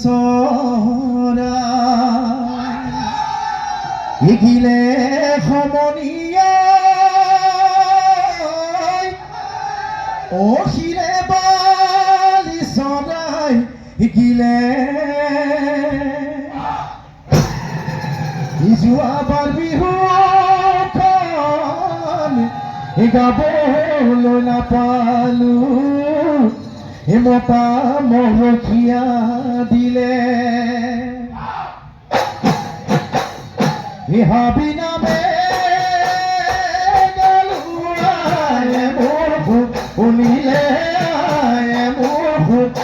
চৰা ইগিলে সমনীয়াই অহিৰে বালি চৰাই ইগিলে যোৱাবাৰ বিহুখন গাবলৈ নাপালো মতা মৰখীয়া দিলে হাবি নামে গালুৱাই মোৰ শুনিলে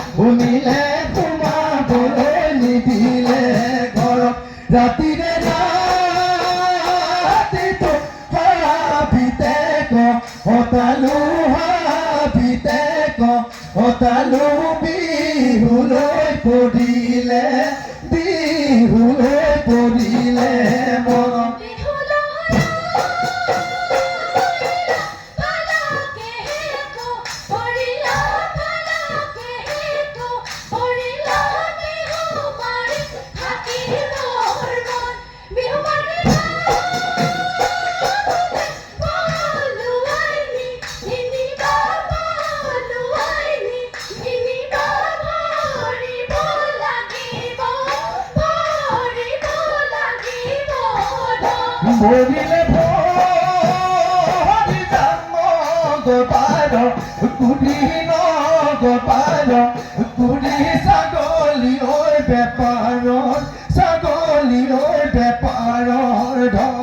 শুনিলে সোমাবলৈ নিদিলে ঘৰত ৰাতিৰে ৰাতিটো হাবিতে হতালো বিহুলৈ পৰিলে মৰম মৰিলে ভৰি যাম গোপাল কুৰি নগপাল কুৰি ছাগলী ঐ বেপাৰৰ ছাগলী ঐ বেপাৰৰ ধন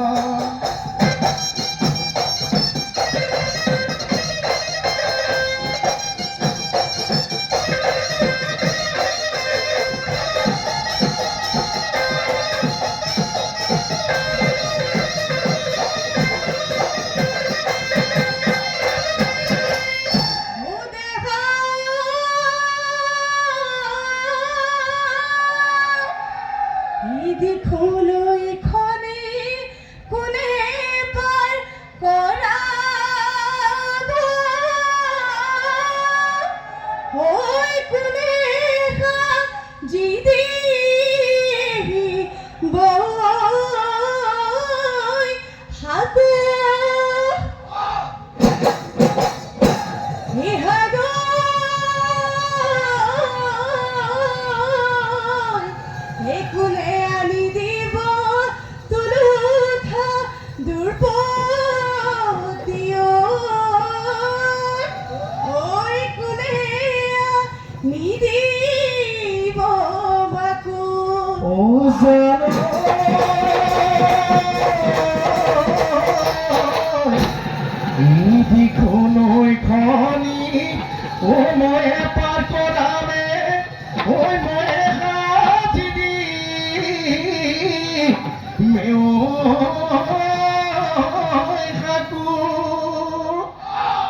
মই পাৰ কৰামে মই হাতি দি শাকু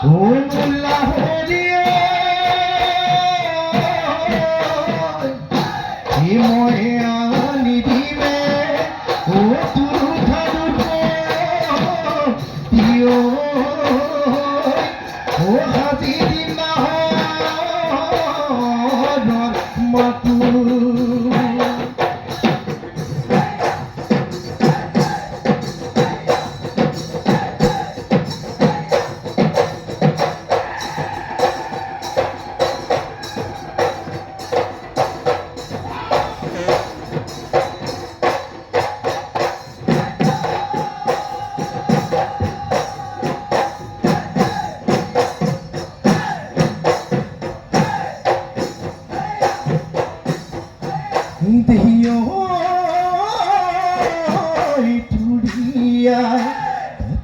মোল্লা হৰিয়ে মই আনি দিমে তোৰ দিও হাতি দিম দেহিও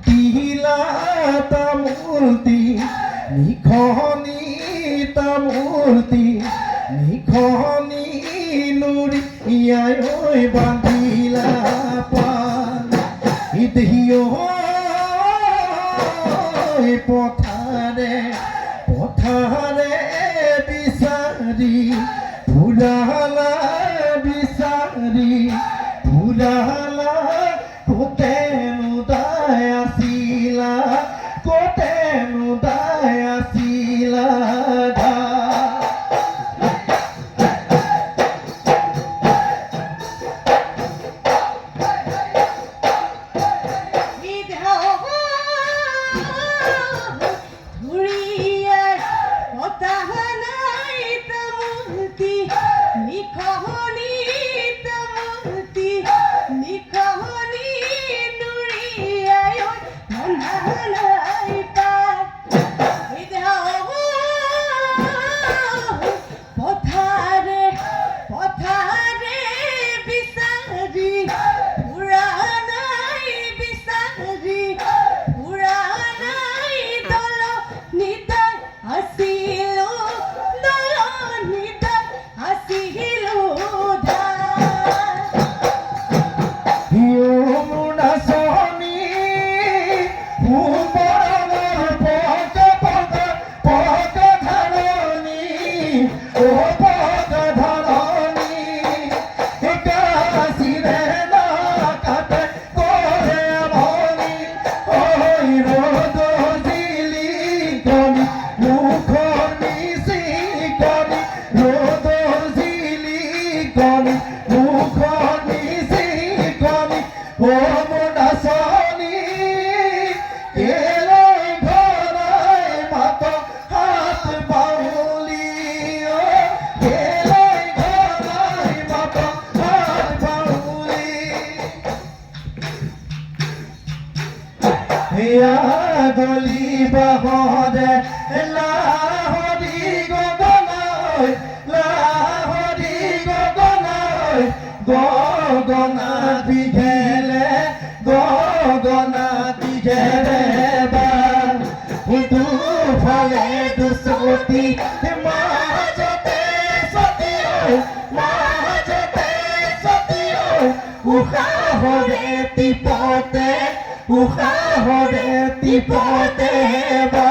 তিলা তামূৰ্তি নিখনি তামূৰ্তি নিখনি নুৰিয়াই বান্ধিলা পান দেহিও পথাৰে পথাৰে বিচাৰি ফুৰালা বিচাৰি ফুৰালা কোতেনো দাই আছিলা কোতেনো দাই আছিলা মন্ধানাই পাত পথারে পথারে বিচারি পুরানাই বিচারি পুরানাই দল নিদাই আসিল দল নিদাই আসিল Yomuna Soni, Umbarana Poka Poka Poka Dharani, O Poka Dharani, Ekasirena Kate Kore Amoni, Oi Rodo Zili Koni, Mukhoni Sikoni, Rodo Zili Koni, Mukhoni Omuna Soni, Keloi Ghorai Mato Hat Bauli, Keloi Ghorai Mato Hat Bauli. Ya Goli Bahode, La Hodi Gogonoi, La Hodi Gogonoi, Gogonat Bigele, Gogonat Bigele Ba, Udu Phale Du Soti, Mahajote Sotio, Mahajote Sotio, Uha Hode Tipote, Uha Hode Tipote Ba.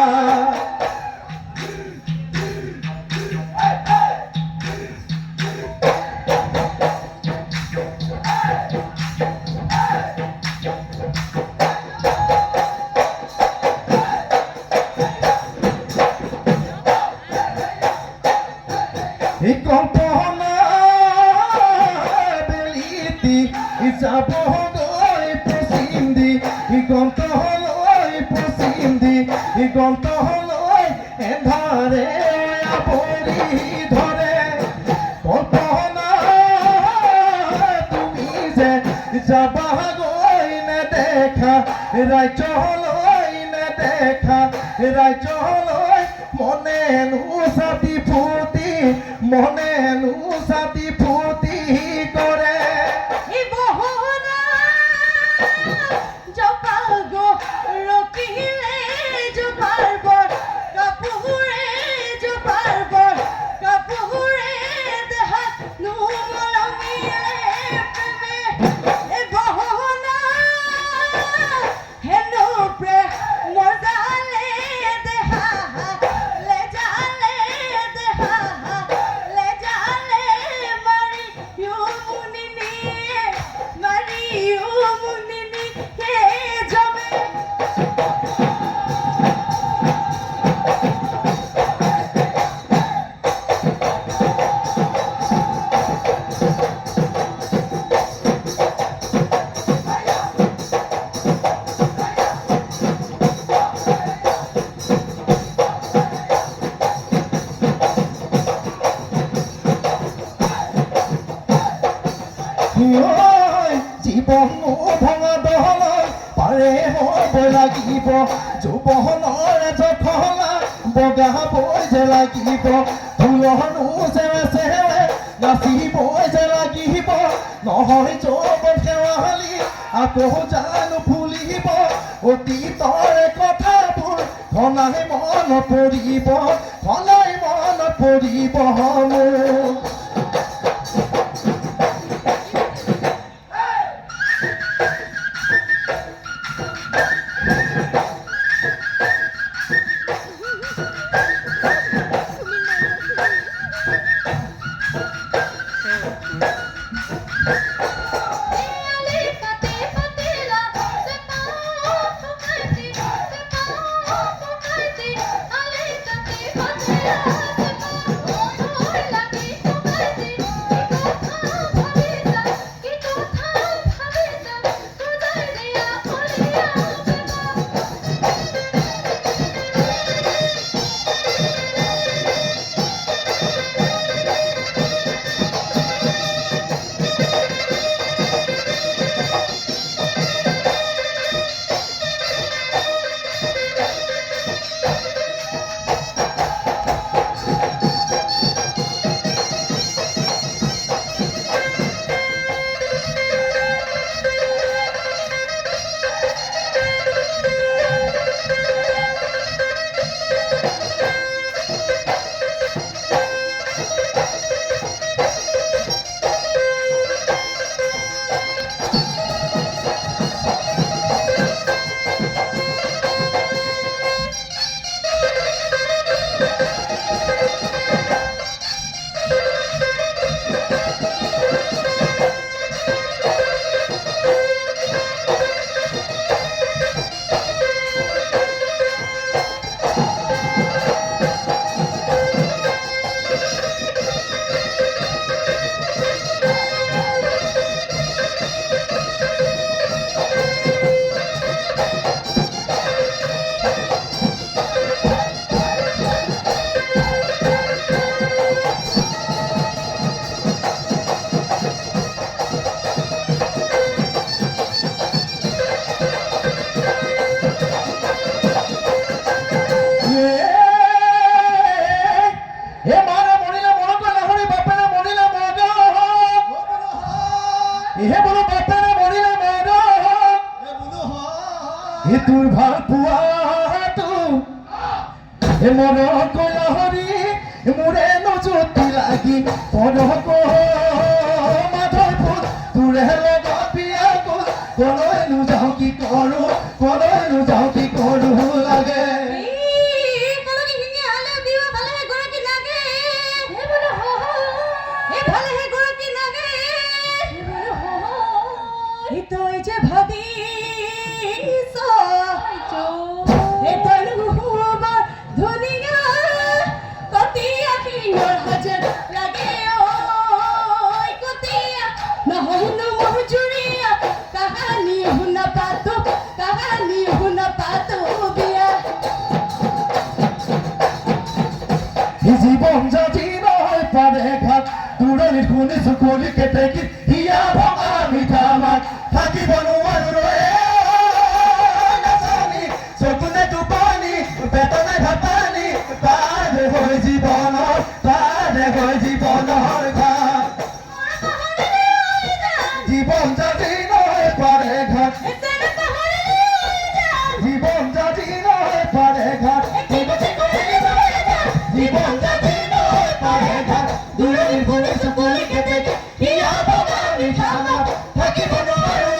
Ikompona beliti isabohoi pusindi ikontohoi pusindi ikontohoi endhare apori dhore kompona tumi je jabahoi ne dekha raichohloi ne dekha raichohloi mone nu sati phuti মনে নু সাথী ফুটি করে বহনা জপাগো রকিলে জপারবর কাপুরে জপারবর কাপুরে দেহা নু মলমিলে প্রেমে বহনা হেনো pray মজালে দেহা লে জালে দেহা জীবন ভঙা দহল পাৰে হ'ব লাগিব যৌৱনৰ জখলা বগাবই যে লাগিব ফুলনো চেৱে চেৱে নাচিবই যে লাগিব নহয় যৌৱন শেৱালি আকৌ জানো ফুলিব অতীতৰ কথাবোৰ ঘনাই মন পৰিব ঘনাই মন পৰিব মোৰ মৰক লহৰি মোৰে নজুতি লাগি পৰক মাধৰ ফুল তোৰে লগত বিয়া গ'ল কলৈ নোযাওঁ কি কৰোঁ কলৈ নোযাওঁ কি কৰোঁ লাগে তই যে ভাবিছ তই ধুনীয়া কতিয়া শিঙৰ হাজাৰ লাগে কতিয়া নহনো মজুৰিয়া কাহানি শুনা পাতো বিয়া জীৱন যদি নহয় পাৰে ঘাট দূৰণিত শুনিছো কলি কেতেকী হিয়া ভঙা মিঠা মাত থাকিব নোৱাৰো নাজানি চকুনে টোপনি বেতনে ভাতানি পাৰে হৈ জীৱনৰ ঘাট জীৱন যদি নহয় পাৰে ঘাট জীবন যদি নয় পারে ঘাট জীবন যদি নয় পারে ঘাট দূরের ঘুরে সকলে কেটে হিয়া ভবানী সামাত থাকিব নোৱাৰো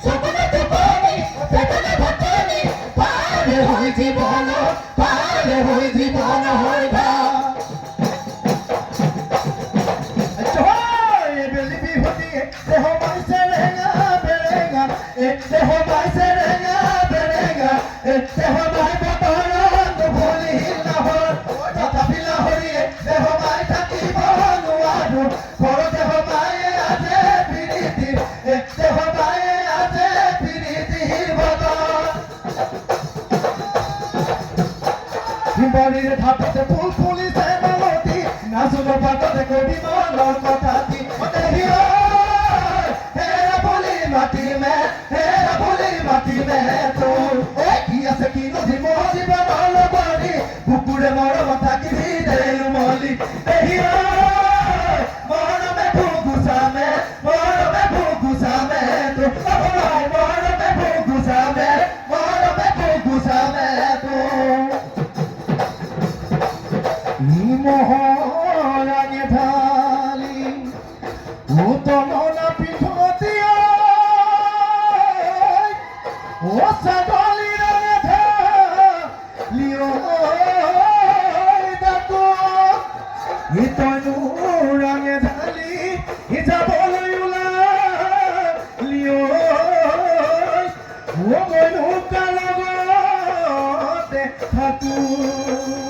চকুনে টোপনি পেটনে ভাতনি পারে হৈ জীৱন হয় ঘাট বেলি বিহুটিয়ে দেহ পাইছে ৰেঙা বেৰেঙা দেহ পাইছে ৰেঙা বেৰেঙা দেহ পাই বতৰত ভুলিল নাহৰ তথাপি লাহৰিয়ে দেহ পাই থাকিব নোৱাৰো ঘৰ দেহ পায়ে আছে প্ৰীতি দেহ পায়ে আছে প্ৰীতিৰ বতৰ শিৱৰীৰে ধাপতে ফুল ফুলিছে মালতী নাচুনৰ পাততে কবি মনৰ কথা মাটি মে তোৰ কি আছে কি নদী মহজিব নলবাৰী কুকুৰে মৰম থাকিবি দেলো মলি মৰমে ভুগুচামে তোৰ মৰমে ভুগুচামে তোৰ মহৰাঙে ঢালি উতমনা পিঠতীয়া ও ছাগলী ৰঙে ঢালি ডাকো তইনো ৰঙে ঢালি যাবলৈ ওলালি মইনো কাৰ লগতে থাকো